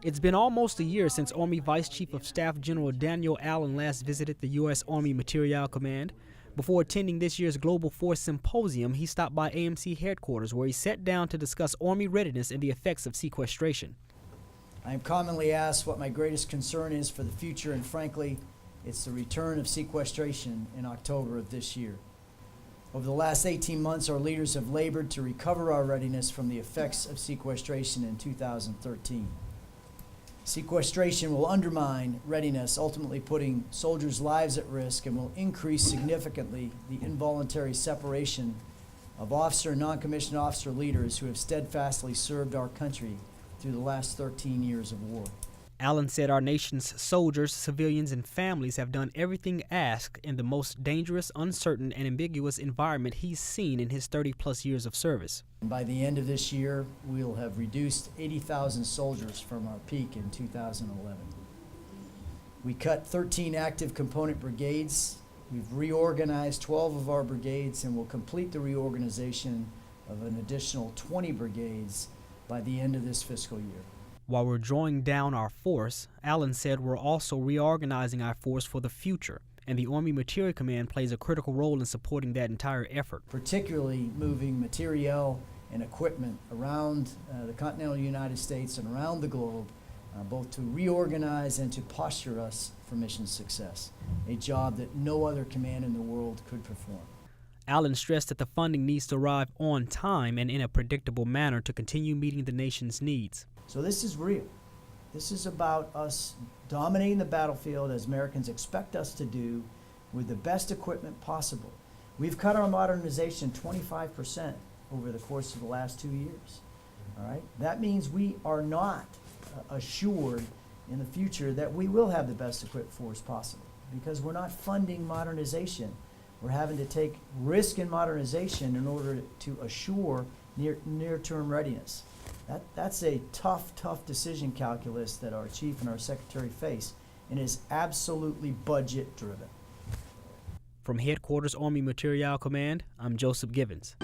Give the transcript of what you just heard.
It's been almost a year since Army Vice Chief of Staff General Daniel Allyn last visited the U.S. Army Materiel Command. Before attending this year's Global Force Symposium, he stopped by AMC headquarters where he sat down to discuss Army readiness and the effects of sequestration. I am commonly asked what my greatest concern is for the future, and frankly, it's the return of sequestration in October of this year. Over the last 18 months, our leaders have labored to recover our readiness from the effects of sequestration in 2013. Sequestration will undermine readiness, ultimately putting soldiers' lives at risk, and will increase significantly the involuntary separation of officer and non-commissioned officer leaders who have steadfastly served our country through the last 13 years of war. Allyn said our nation's soldiers, civilians, and families have done everything asked in the most dangerous, uncertain, and ambiguous environment he's seen in his 30-plus years of service. And by the end of this year, we'll have reduced 80,000 soldiers from our peak in 2011. We cut 13 active component brigades. We've reorganized 12 of our brigades, and will complete the reorganization of an additional 20 brigades by the end of this fiscal year. While we're drawing down our force, Allyn said we're also reorganizing our force for the future, and the Army Materiel Command plays a critical role in supporting that entire effort. Particularly moving materiel and equipment around the continental United States and around the globe, both to reorganize and to posture us for mission success, a job that no other command in the world could perform. Allyn stressed that the funding needs to arrive on time and in a predictable manner to continue meeting the nation's needs. So this is real. This is about us dominating the battlefield as Americans expect us to do, with the best equipment possible. We've cut our modernization 25% over the course of the last 2 years. All right? That means we are not assured in the future that we will have the best equipped force possible, because we're not funding modernization. We're having to take risk in modernization in order to assure near-term readiness. That's a tough decision calculus that our chief and our secretary face, and is absolutely budget driven. From Headquarters Army Materiel Command, I'm Joseph Givens.